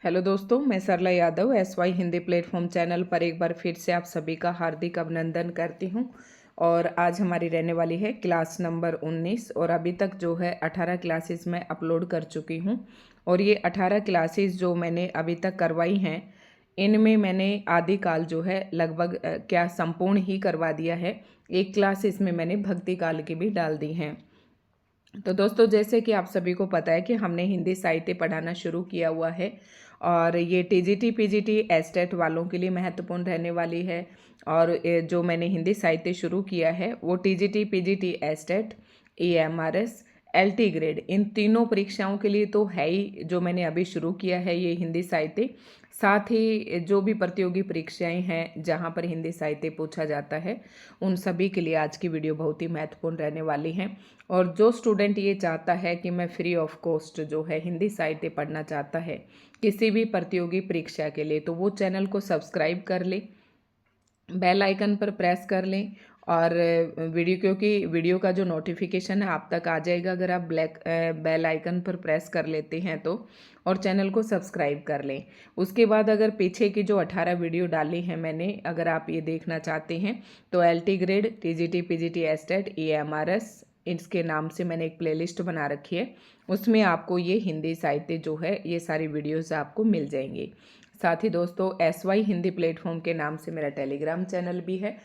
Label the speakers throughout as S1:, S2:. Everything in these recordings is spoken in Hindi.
S1: हेलो दोस्तों, मैं Sarla Yadav SY Hindi platform channel पर एक बार फिर से आप सभी का हार्दिक अभिनंदन करती हूं। और आज हमारी रहने वाली है क्लास नंबर 19 और अभी तक जो है 18 क्लासेस मैं अपलोड कर चुकी हूं। और ये 18 क्लासेस जो मैंने अभी तक करवाई हैं, इनमें मैंने आदि काल जो है लगभग क्या संपूर्ण ही करवा दिया है। एक क्लास इसमें मैंने भक्ति काल की भी डाल दी हैं। तो दोस्तों, जैसे कि आप सभी को पता है कि हमने हिंदी साहित्य पढ़ाना शुरू किया हुआ है और ये TGT PGT एस्टेट वालों के लिए महत्वपूर्ण रहने वाली है। और जो मैंने हिंदी साहित्य शुरू किया है वो TGT PGT estate, EMRS, LT grade, इन तीनों परीक्षाओं के लिए तो है ही। जो मैंने अभी शुरू किया है ये हिंदी साहित्य, साथ ही जो भी प्रतियोगी परीक्षाएं हैं जहां पर हिंदी साहित्य पूछा जाता है, उन सभी के लिए आज की वीडियो बहुत ही महत्वपूर्ण रहने वाली है। और जो स्टूडेंट ये चाहता है कि मैं फ्री ऑफ कॉस्ट जो है हिंदी साहित्य पढ़ना चाहता है किसी भी प्रतियोगी परीक्षा के लिए, तो वो चैनल को सब्सक्राइब कर ले, बेल आइकन पर प्रेस कर लें और वीडियो का जो नोटिफिकेशन है आप तक आ जाएगा अगर आप बेल आइकन पर प्रेस कर लेते हैं तो। और चैनल को सब्सक्राइब कर लें। उसके बाद अगर पीछे की जो 18 वीडियो डाली है मैंने, अगर आप ये देखना चाहते हैं तो LT grade, TGT PGT estate, EMRS, इसके नाम से मैंने एक प्लेलिस्ट बना रखी है। उसमें आपको ये हिंदी साहित्य जो है ये सारी वीडियोस आपको मिल जाएंगी। साथ ही दोस्तों, SY हिंदी प्लेटफॉर्म के नाम से मेरा टेलीग्राम चैनल भी है,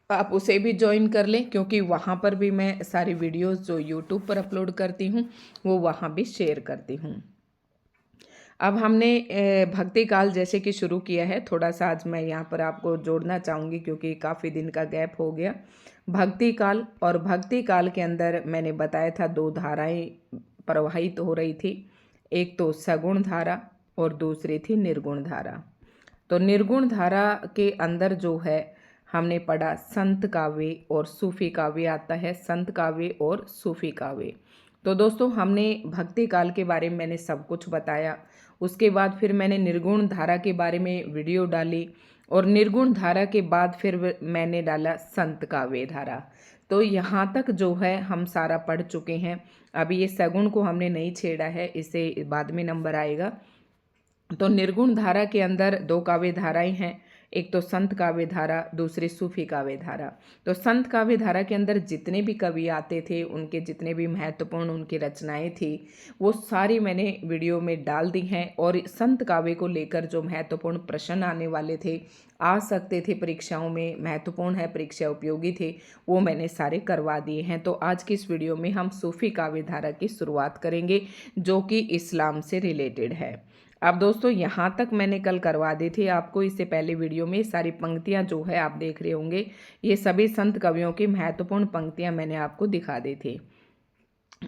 S1: आप उसे भी ज्वाइन कर लें क्योंकि वहाँ पर भी मैं सारी वीडियोस जो यूट्यूब पर अपलोड करती हूँ वो वहाँ भी शेयर करती हूँ। अब हमने भक्ति काल जैसे कि शुरू किया है, थोड़ा सा आज मैं यहाँ पर आपको जोड़ना चाहूँगी क्योंकि काफ़ी दिन का गैप हो गया। भक्ति काल, और भक्ति काल के अंदर मैंने बताया था दो धाराएं प्रवाहित हो रही थी, एक तो सगुण धारा और दूसरी थी निर्गुण धारा। तो निर्गुण धारा के अंदर जो है हमने पढ़ा संत काव्य और सूफी काव्य आता है, संत काव्य और सूफी काव्य। तो दोस्तों, हमने भक्ति काल के बारे में मैंने सब कुछ बताया। उसके बाद फिर मैंने निर्गुण धारा के बारे में वीडियो डाली और निर्गुण धारा के बाद फिर मैंने डाला संत काव्य धारा। तो यहाँ तक जो है हम सारा पढ़ चुके हैं। अभी ये सगुण को हमने नहीं छेड़ा है, इसे बाद में नंबर आएगा। तो निर्गुण धारा के अंदर दो काव्य धाराएं हैं, एक तो संत काव्य धारा, दूसरी सूफी काव्य धारा। तो संत काव्य धारा के अंदर जितने भी कवि आते थे, उनके जितने भी महत्वपूर्ण उनकी रचनाएं थी, वो सारी मैंने वीडियो में डाल दी हैं। और संत काव्य को लेकर जो महत्वपूर्ण प्रश्न आने वाले थे, आ सकते थे परीक्षाओं में, महत्वपूर्ण है, परीक्षा उपयोगी थे, वो मैंने सारे करवा दिए हैं। तो आज की इस वीडियो में हम सूफी काव्य धारा की शुरुआत करेंगे जो कि इस्लाम से रिलेटेड है। अब दोस्तों, यहाँ तक मैंने कल करवा दी थी आपको। इससे पहले वीडियो में सारी पंक्तियाँ जो है आप देख रहे होंगे, ये सभी संत कवियों की महत्वपूर्ण पंक्तियाँ मैंने आपको दिखा दी थी।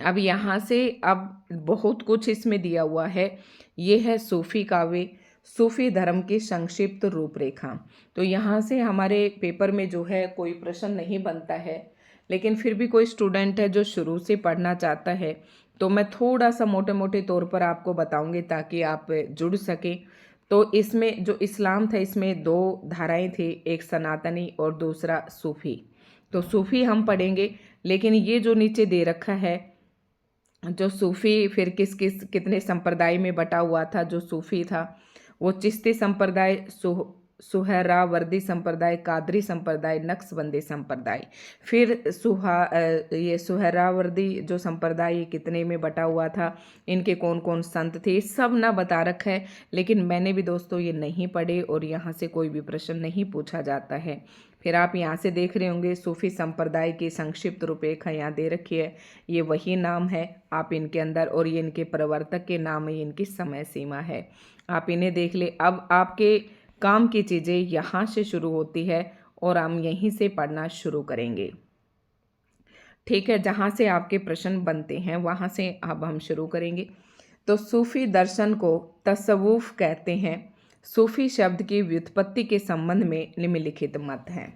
S1: अब यहाँ से अब बहुत कुछ इसमें दिया हुआ है। ये है सूफी काव्य, सूफी धर्म की संक्षिप्त रूपरेखा। तो यहाँ से हमारे पेपर में जो है कोई प्रश्न नहीं बनता है, लेकिन फिर भी कोई स्टूडेंट है जो शुरू से पढ़ना चाहता है तो मैं थोड़ा सा मोटे मोटे तौर पर आपको बताऊंगी ताकि आप जुड़ सकें। तो इसमें जो इस्लाम था, इसमें दो धाराएं थी, एक सनातनी और दूसरा सूफी। तो सूफी हम पढ़ेंगे, लेकिन ये जो नीचे दे रखा है, जो सूफी फिर किस किस कितने संप्रदाय में बटा हुआ था। जो सूफी था वो चिश्ती संप्रदाय, सुहरावर्दी संप्रदाय, कादरी संप्रदाय, नक्शबंदी संप्रदाय। फिर ये सुहरावर्दी जो संप्रदाय ये कितने में बटा हुआ था, इनके कौन कौन संत थे, सब ना बता रखा है। लेकिन मैंने भी दोस्तों ये नहीं पढ़े और यहाँ से कोई भी प्रश्न नहीं पूछा जाता है। फिर आप यहाँ से देख रहे होंगे सूफी संप्रदाय की संक्षिप्त रूपरेखा यहाँ दे रखी है। ये वही नाम है आप इनके अंदर, और ये इनके प्रवर्तक के नाम है, ये इनकी समय सीमा है, आप इन्हें देख ले। अब आपके काम की चीज़ें यहाँ से शुरू होती है और हम यहीं से पढ़ना शुरू करेंगे। ठीक है, जहाँ से आपके प्रश्न बनते हैं वहाँ से अब हम शुरू करेंगे। तो सूफी दर्शन को तसव्वुफ कहते हैं। सूफी शब्द की व्युत्पत्ति के संबंध में निम्नलिखित मत हैं।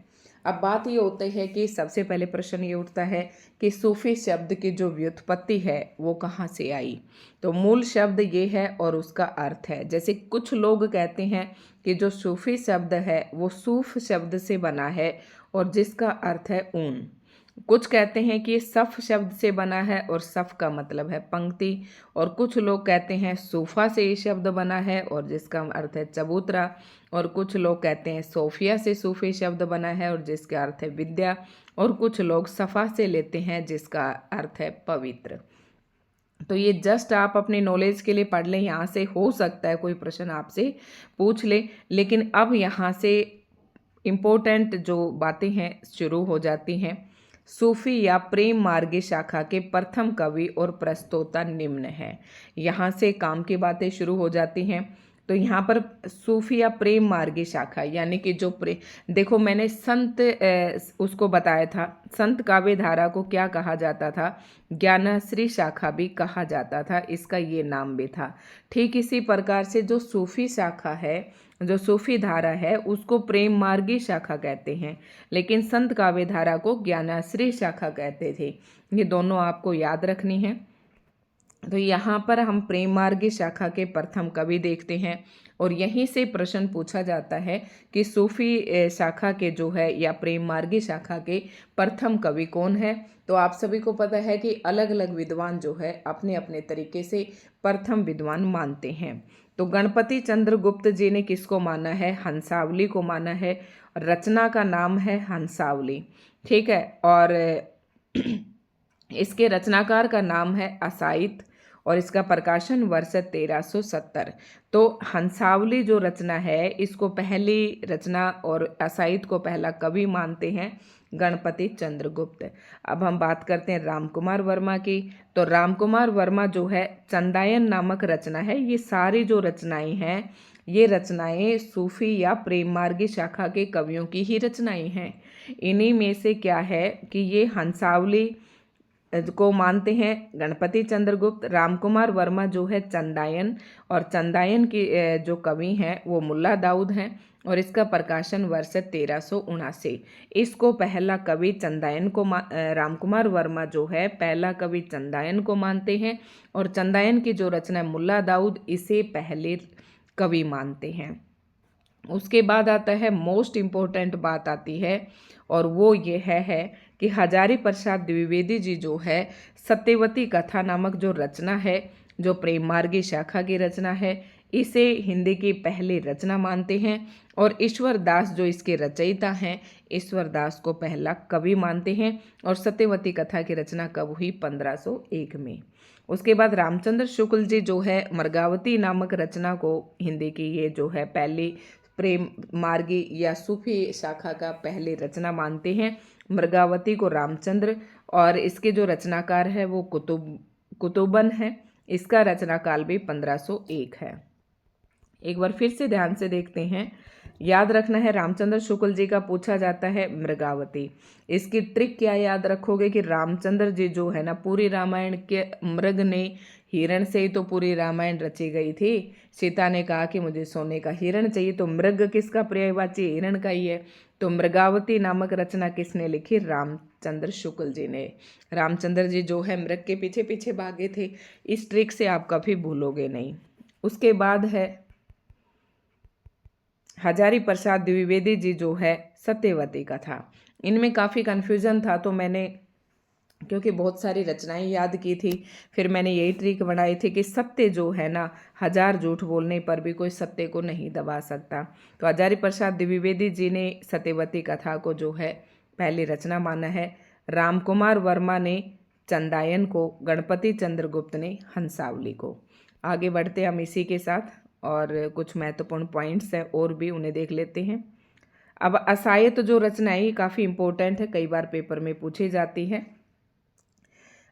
S1: अब बात ये होती है कि सबसे पहले प्रश्न ये उठता है कि सूफी शब्द की जो व्युत्पत्ति है वो कहाँ से आई। तो मूल शब्द ये है और उसका अर्थ है। जैसे कुछ लोग कहते हैं कि जो सूफी शब्द है वो सूफ शब्द से बना है और जिसका अर्थ है ऊन। कुछ कहते हैं कि ये सफ़ शब्द से बना है और सफ़ का मतलब है पंक्ति, और कुछ लोग कहते हैं सूफा से ये शब्द बना है और जिसका अर्थ है चबूतरा, और कुछ लोग कहते हैं सोफिया से सूफी शब्द बना है और जिसका अर्थ है विद्या, और कुछ लोग सफ़ा से लेते हैं जिसका अर्थ है पवित्र। तो ये जस्ट आप अपने नॉलेज के लिए पढ़ लें, यहाँ से हो सकता है कोई प्रश्न आपसे पूछ ले, लेकिन अब यहाँ से इम्पोर्टेंट जो बातें हैं शुरू हो जाती हैं। सूफी या प्रेम मार्गी शाखा के प्रथम कवि और प्रस्तोता निम्न है। यहाँ से काम की बातें शुरू हो जाती हैं। तो यहाँ पर सूफी या प्रेम मार्गी शाखा यानी कि जो देखो मैंने संत उसको बताया था, संत काव्य धारा को क्या कहा जाता था, ज्ञानाश्री शाखा भी कहा जाता था, इसका ये नाम भी था। ठीक इसी प्रकार से जो सूफी शाखा है, जो सूफी धारा है, उसको प्रेम मार्गी शाखा कहते हैं, लेकिन संत काव्य धारा को ज्ञानाश्री शाखा कहते थे। ये दोनों आपको याद रखनी है। तो यहाँ पर हम प्रेम मार्गी शाखा के प्रथम कवि देखते हैं और यहीं से प्रश्न पूछा जाता है कि सूफी शाखा के जो है या प्रेम मार्गी शाखा के प्रथम कवि कौन है। तो आप सभी को पता है कि अलग अलग विद्वान जो है अपने अपने तरीके से प्रथम विद्वान मानते हैं। तो गणपति चंद्रगुप्त जी ने किसको माना है, हंसावली को माना है। रचना का नाम है हंसावली, ठीक है, और इसके रचनाकार का नाम है असाइत और इसका प्रकाशन वर्ष 1370। तो हंसावली जो रचना है इसको पहली रचना और असाइत को पहला कवि मानते हैं गणपति चंद्रगुप्त। अब हम बात करते हैं रामकुमार वर्मा की। तो रामकुमार वर्मा जो है चंदायन नामक रचना है, ये सारी जो रचनाएं हैं ये रचनाएं सूफी या प्रेम मार्गी शाखा के कवियों की ही रचनाएं हैं। इन्हीं में से क्या है कि ये हंसावली को मानते हैं गणपति चंद्रगुप्त, रामकुमार वर्मा जो है चंदायन, और चंदायन की जो कवि हैं वो मुल्ला दाऊद हैं और इसका प्रकाशन वर्ष 1379। इसको पहला कवि चंदायन को रामकुमार वर्मा जो है पहला कवि चंदायन को मानते हैं और चंदायन की जो रचना है मुल्ला दाऊद इसे पहले कवि मानते हैं। उसके बाद आता है मोस्ट इम्पोर्टेंट बात आती है और वो ये है कि हजारी प्रसाद द्विवेदी जी जो है सत्यवती कथा नामक जो रचना है, जो प्रेम मार्गी शाखा की रचना है, इसे हिंदी की पहली रचना मानते हैं और ईश्वर दास जो इसके रचयिता हैं, ईश्वर दास को पहला कवि मानते हैं और सत्यवती कथा की रचना कब हुई, 1501 में। उसके बाद रामचंद्र शुक्ल जी जो है मृगावती नामक रचना को हिंदी की ये जो है पहली प्रेम मार्गी या सूफी शाखा का पहली रचना मानते हैं मृगावती को रामचंद्र, और इसके जो रचनाकार है वो कुतुबन है। इसका रचनाकाल भी 1501 है। एक बार फिर से ध्यान से देखते हैं, याद रखना है रामचंद्र शुक्ल जी का पूछा जाता है मृगावती। इसकी ट्रिक क्या याद रखोगे कि रामचंद्र जी जो है ना पूरी रामायण के मृग ने हिरण से ही तो पूरी रामायण रची गई थी। सीता ने कहा कि मुझे सोने का हिरण चाहिए, तो मृग किसका पर्यायवाची, हिरण का ही है। तो मृगावती नामक रचना किसने लिखी, रामचंद्र शुक्ल जी ने। रामचंद्र जी जो है मृग के पीछे पीछे भागे थे। इस ट्रिक से आप कभी भूलोगे नहीं। उसके बाद है हजारी प्रसाद द्विवेदी जी जो है सत्यवती कथा। इनमें काफ़ी कन्फ्यूज़न था, तो मैंने क्योंकि बहुत सारी रचनाएं याद की थी, फिर मैंने यही ट्रिक बनाई थी कि सत्य जो है ना, हजार झूठ बोलने पर भी कोई सत्य को नहीं दबा सकता। तो हजारी प्रसाद द्विवेदी जी ने सत्यवती कथा को जो है पहली रचना माना है। रामकुमार वर्मा ने चंदायन को, गणपति चंद्रगुप्त ने हंसावली को। आगे बढ़ते हम इसी के साथ, और कुछ महत्वपूर्ण पॉइंट्स हैं और भी उन्हें देख लेते हैं। अब असायत जो रचना है काफ़ी इंपॉर्टेंट है, कई बार पेपर में पूछी जाती है।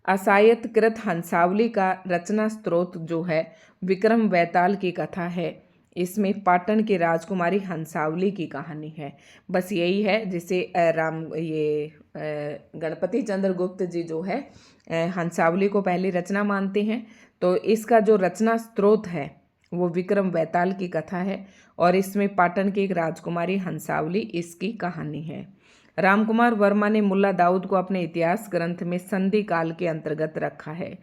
S1: असायत कृत हंसावली का रचना स्त्रोत जो है विक्रम वैताल की कथा है। इसमें पाटन की राजकुमारी हंसावली की कहानी है। बस यही है जिसे गणपति चंद्रगुप्त जी जो है हंसावली को पहली रचना मानते हैं। तो इसका जो रचना स्त्रोत है वो विक्रम वैताल की कथा है और इसमें पाटन की एक राजकुमारी हंसावली इसकी कहानी है। रामकुमार वर्मा ने मुल्ला दाऊद को अपने इतिहास ग्रंथ में संधि काल के अंतर्गत रखा है।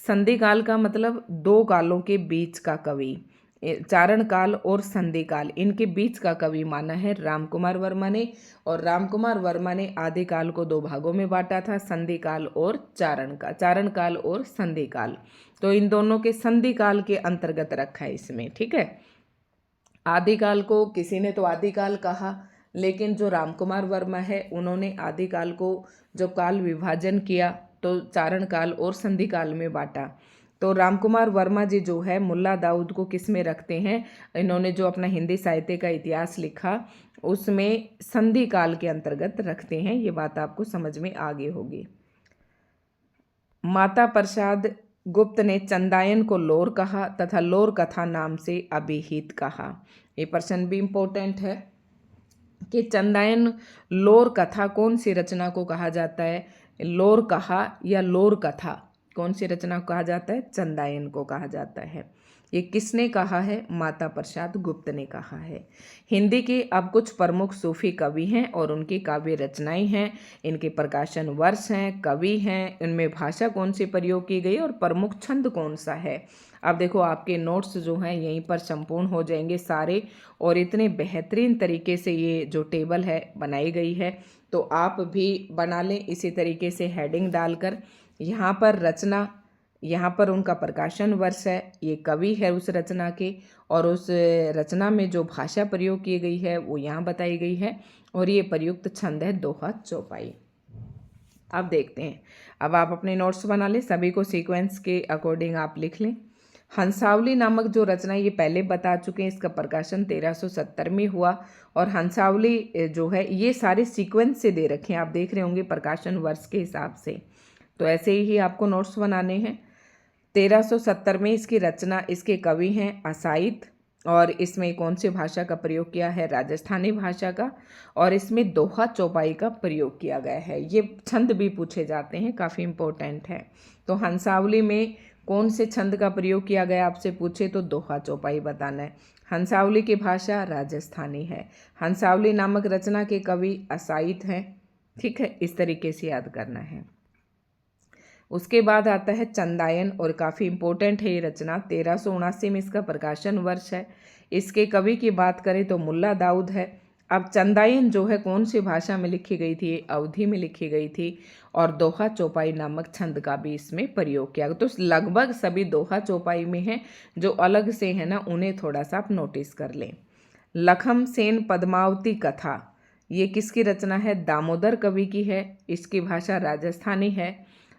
S1: संधि काल का मतलब दो कालों के बीच का कवि। चारण काल और संधि काल, इनके बीच का कवि माना है रामकुमार वर्मा ने। और रामकुमार वर्मा ने आदि काल को दो भागों में बांटा था, संधि काल और चारण काल और संधि काल। तो इन दोनों के संधि काल के अंतर्गत रखा है इसमें, ठीक है। आदिकाल को किसी ने तो आदिकाल कहा, लेकिन जो रामकुमार वर्मा है उन्होंने आदिकाल को जो काल विभाजन किया तो चारण काल और संधि काल में बांटा। तो रामकुमार वर्मा जी जो है मुल्ला दाऊद को किस में रखते हैं, इन्होंने जो अपना हिंदी साहित्य का इतिहास लिखा उसमें संधि काल के अंतर्गत रखते हैं। ये बात आपको समझ में आ गई होगी। माता प्रसाद गुप्त ने चंदायन को लोर कहा तथा लोर कथा नाम से अभिहित कहा। ये प्रश्न भी इम्पोर्टेंट है कि चंदायन लोर कथा कौन सी रचना को कहा जाता है, लोर कहा या लोर कथा कौन सी रचना को कहा जाता है, चंदायन को कहा जाता है। ये किसने कहा है, माता प्रसाद गुप्त ने कहा है। हिंदी के अब कुछ प्रमुख सूफी कवि हैं और उनकी काव्य रचनाएं हैं, इनके प्रकाशन वर्ष हैं, कवि हैं, इनमें भाषा कौन सी प्रयोग की गई और प्रमुख छंद कौन सा है। अब देखो आपके नोट्स जो हैं यहीं पर संपूर्ण हो जाएंगे सारे, और इतने बेहतरीन तरीके से ये जो टेबल है बनाई गई है, तो आप भी बना लें इसी तरीके से हेडिंग डालकर। यहाँ पर रचना, यहाँ पर उनका प्रकाशन वर्ष है, ये कवि है उस रचना के, और उस रचना में जो भाषा प्रयोग की गई है वो यहाँ बताई गई है, और ये प्रयुक्त छंद है दोहा चौपाई। अब देखते हैं, अब आप अपने नोट्स बना लें, सभी को सीक्वेंस के अकॉर्डिंग आप लिख लें। हंसावली नामक जो रचना ये पहले बता चुके हैं, इसका प्रकाशन 1370 में हुआ, और हंसावली जो है ये सारे सीक्वेंस से दे रखे हैं, आप देख रहे होंगे प्रकाशन वर्ष के हिसाब से। तो ऐसे ही आपको नोट्स बनाने हैं। 1370 में इसकी रचना, इसके कवि हैं असाइद, और इसमें कौन सी भाषा का प्रयोग किया है, राजस्थानी भाषा का, और इसमें दोहा चौपाई का प्रयोग किया गया है। ये छंद भी पूछे जाते हैं, काफ़ी इम्पोर्टेंट है। तो हंसावली में कौन से छंद का प्रयोग किया गया आपसे पूछे तो दोहा चौपाई बताना है। हंसावली की भाषा राजस्थानी है। हंसावली नामक रचना के कवि असाइद हैं, ठीक है, इस तरीके से याद करना है। उसके बाद आता है चंदायन, और काफ़ी इम्पोर्टेंट है ये रचना, 1379 में इसका प्रकाशन वर्ष है। इसके कवि की बात करें तो मुल्ला दाऊद है। अब चंदायन जो है कौन सी भाषा में लिखी गई थी, अवधी में लिखी गई थी, और दोहा चौपाई नामक छंद का भी इसमें प्रयोग किया। तो लगभग सभी दोहा चौपाई में हैं, जो अलग से है ना उन्हें थोड़ा सा आप नोटिस कर लें। लखम सेन पद्मावती कथा, ये किसकी रचना है, दामोदर कवि की है, इसकी भाषा राजस्थानी है।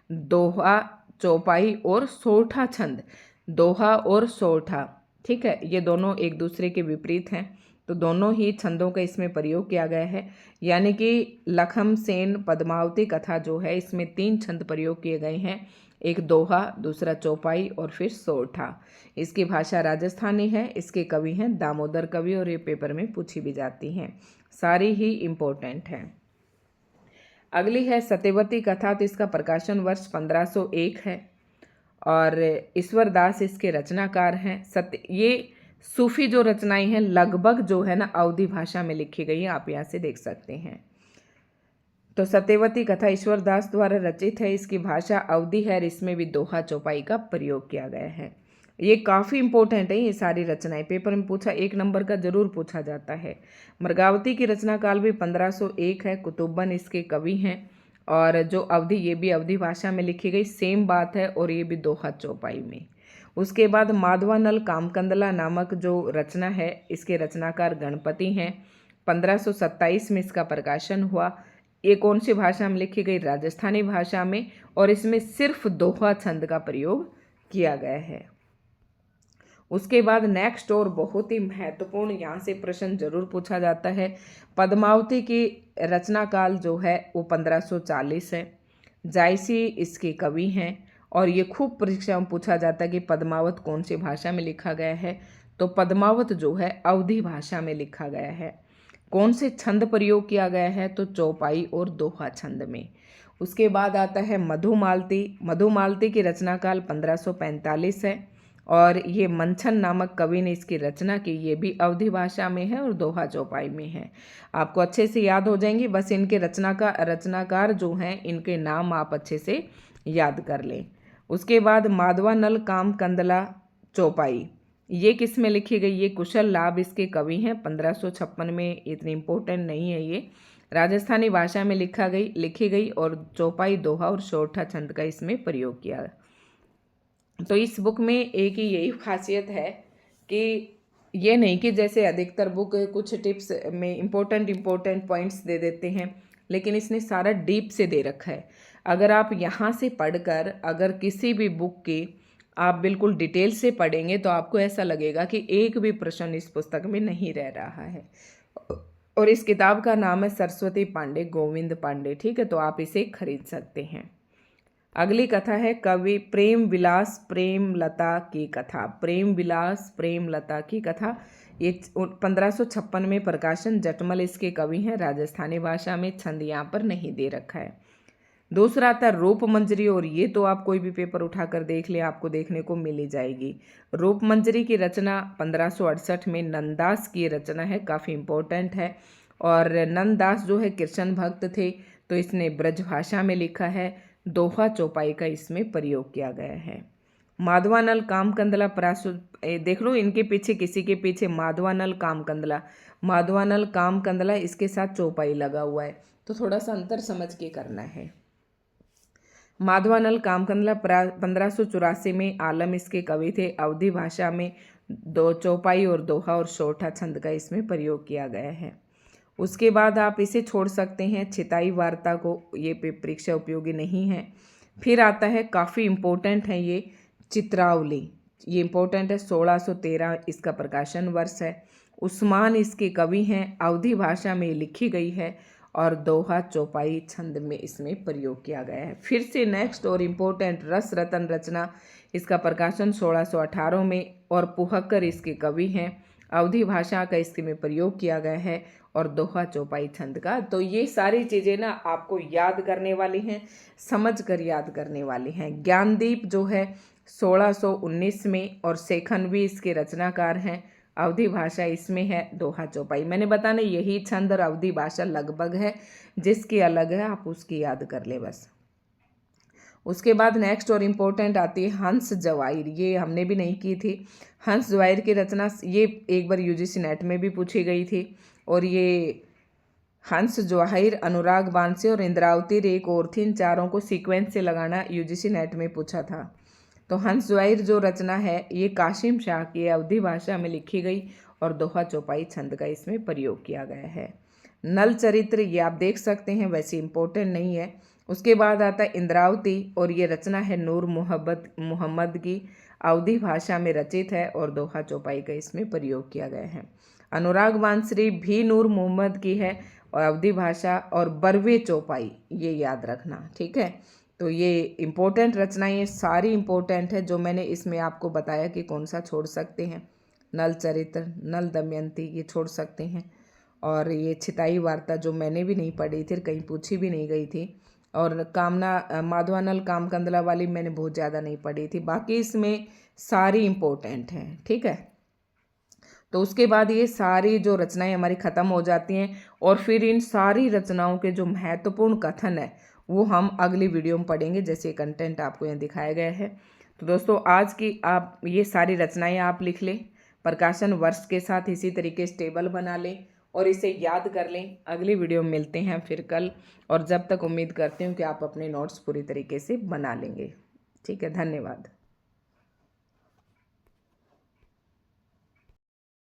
S1: दोहा चौपाई और सोरठा छंद, दोहा और सोरठा, ठीक है, ये दोनों एक दूसरे के विपरीत हैं, तो दोनों ही छंदों का इसमें प्रयोग किया गया है। यानी कि लखम सेन पद्मावती कथा जो है इसमें 3 छंद प्रयोग किए गए हैं, एक दोहा, दूसरा चौपाई और फिर सोरठा। इसकी भाषा राजस्थानी है, इसके कवि हैं दामोदर कवि, और ये पेपर में पूछी भी जाती हैं, सारी ही इम्पोर्टेंट हैं। अगली है सत्यवती कथा, तो इसका प्रकाशन वर्ष 1501 है, और ईश्वर दास इसके रचनाकार हैं। ये सूफी जो रचनाएं हैं लगभग जो है ना अवधी भाषा में लिखी गई है, आप यहाँ से देख सकते हैं। तो सत्यवती कथा ईश्वर दास द्वारा रचित है, इसकी भाषा अवधी है, और इसमें भी दोहा चौपाई का प्रयोग किया गया है। ये काफ़ी इंपॉर्टेंट है, ये सारी रचनाएं पेपर में पूछा 1 नंबर का जरूर पूछा जाता है। मृगावती की रचना काल भी 1501 है, कुतुब्बन इसके कवि हैं, और जो अवधि ये भी अवधी भाषा में लिखी गई, सेम बात है, और ये भी दोहा चौपाई में। उसके बाद माधवानल कामकंदला नामक जो रचना है, इसके रचनाकार गणपति हैं, 1527 में इसका प्रकाशन हुआ। ये कौन सी भाषा में लिखी गई, राजस्थानी भाषा में, और इसमें सिर्फ दोहा छंद का प्रयोग किया गया है। उसके बाद नेक्स्ट और बहुत ही महत्वपूर्ण, यहाँ से प्रश्न जरूर पूछा जाता है, पद्मावती की रचना काल जो है वो 1540 है। जायसी इसके कवि हैं, और ये खूब परीक्षा में पूछा जाता है कि पद्मावत कौन सी भाषा में लिखा गया है, तो पद्मावत जो है अवधी भाषा में लिखा गया है। कौन से छंद प्रयोग किया गया है, तो चौपाई और दोहा छंद में। उसके बाद आता है मधुमालती। मधुमालती की रचना काल 1545 है, और ये मंछन नामक कवि ने इसकी रचना की, ये भी अवधी भाषा में है और दोहा चौपाई में है। आपको अच्छे से याद हो जाएंगे, बस इनके रचनाकार जो हैं इनके नाम आप अच्छे से याद कर लें। उसके बाद माधवानल कामकंदला चौपाई, ये किस में लिखी गई? ये कुशल लाभ इसके कवि हैं। 1556 में, इतनी इम्पोर्टेंट नहीं है ये। राजस्थानी भाषा में लिखी गई और चौपाई, दोहा और सोरठा छंद का इसमें प्रयोग किया। तो इस बुक में एक ही यही खासियत है कि ये नहीं कि जैसे अधिकतर बुक कुछ टिप्स में इम्पोर्टेंट पॉइंट्स दे देते हैं, लेकिन इसने सारा डीप से दे रखा है। अगर आप यहाँ से पढ़कर अगर किसी भी बुक की आप बिल्कुल डिटेल से पढ़ेंगे तो आपको ऐसा लगेगा कि एक भी प्रश्न इस पुस्तक में नहीं रह रहा है। और इस किताब का नाम है सरस्वती पांडे, गोविंद पांडे। ठीक है, तो आप इसे खरीद सकते हैं। अगली कथा है कवि प्रेम विलास प्रेमलता की कथा। प्रेम विलास प्रेमलता की कथा, ये 1556 में प्रकाशन, जटमल इसके कवि हैं। राजस्थानी भाषा में, छंद यहाँ पर नहीं दे रखा है। दूसरा आता है रूप मंजरी, और ये तो आप कोई भी पेपर उठाकर देख ले आपको देखने को मिल ही जाएगी। रूप मंजरी की रचना 1568 में नंददास की रचना है, काफ़ी इम्पोर्टेंट है। और नंददास जो है कृष्ण भक्त थे, तो इसने ब्रज भाषा में लिखा है। दोहा चौपाई का इसमें प्रयोग किया गया है। माधवानल कामकंदला देख लो इनके पीछे, किसी के पीछे माधवानल कामकंदला इसके साथ चौपाई लगा हुआ है, तो थोड़ा सा अंतर समझ के करना है। माधवानल कामकंदला 1584 में आलम इसके कवि थे। अवधी भाषा में दो चौपाई और दोहा और सोरठा छंद का इसमें प्रयोग किया गया है। उसके बाद आप इसे छोड़ सकते हैं, छिताई वार्ता को, ये परीक्षा उपयोगी नहीं है। फिर आता है, काफ़ी इम्पोर्टेंट है ये, चित्रावली। ये इम्पोर्टेंट है, 1613 इसका प्रकाशन वर्ष है। उस्मान इसके कवि हैं, अवधी भाषा में लिखी गई है और दोहा चौपाई छंद में इसमें प्रयोग किया गया है। फिर से नेक्स्ट और इम्पोर्टेंट, रस रतन रचना, इसका प्रकाशन 1618 में और पुहक्कर इसके कवि हैं। अवधी भाषा का इसमें प्रयोग किया गया है और दोहा चौपाई छंद का। तो ये सारी चीज़ें ना आपको याद करने वाली हैं, समझ कर याद करने वाली हैं। ज्ञानदीप जो है 1619 में, और शेखन भी इसके रचनाकार हैं। अवधी भाषा इसमें है, दोहा चौपाई। मैंने बताना यही छंद और अवधी भाषा लगभग है, जिसकी अलग है आप उसकी याद कर ले बस। उसके बाद नेक्स्ट और इम्पोर्टेंट आती है हंस जवाहिर, ये हमने भी नहीं की थी। हंस जवाहिर की रचना ये एक बार यूजीसी नेट में भी पूछी गई थी, और ये हंस जवाहिर, अनुराग बांसे और इंद्रावती एक और थी, इन चारों को सीक्वेंस से लगाना यूजीसी नेट में पूछा था। तो हंस जवाहिर जो रचना है ये काशिम शाह की अवधी भाषा में लिखी गई और दोहा चौपाई छंद का इसमें प्रयोग किया गया है। नल चरित्र ये आप देख सकते हैं, वैसे इम्पोर्टेंट नहीं है। उसके बाद आता है इंद्रावती, और ये रचना है नूर मोहम्मद की, अवधी भाषा में रचित है और दोहा चौपाई का इसमें प्रयोग किया गया है। अनुराग बांसरी भी नूर मोहम्मद की है और अवधी भाषा, और बरवे चौपाई, ये याद रखना, ठीक है। तो ये इम्पोर्टेंट रचनाएं सारी इम्पोर्टेंट है, जो मैंने इसमें आपको बताया कि कौन सा छोड़ सकते हैं। नल चरित्र, नल दमयंती ये छोड़ सकते हैं, और ये छिताई वार्ता जो मैंने भी नहीं पढ़ी थी, कहीं पूछी भी नहीं गई थी, और माधवानल कामकंदला वाली मैंने बहुत ज़्यादा नहीं पढ़ी थी। बाकी इसमें सारी इम्पोर्टेंट हैं, ठीक है। तो उसके बाद ये सारी जो रचनाएं हमारी ख़त्म हो जाती हैं, और फिर इन सारी रचनाओं के जो महत्वपूर्ण कथन है वो हम अगली वीडियो में पढ़ेंगे, जैसे कंटेंट आपको यहाँ दिखाया गया है। तो दोस्तों आज की आप ये सारी रचनाएं आप लिख लें, प्रकाशन वर्ष के साथ इसी तरीके से टेबल बना लें और इसे याद कर लें। अगली वीडियो में मिलते हैं फिर कल, और जब तक उम्मीद करती हूँ कि आप अपने नोट्स पूरी तरीके से बना लेंगे। ठीक है, धन्यवाद।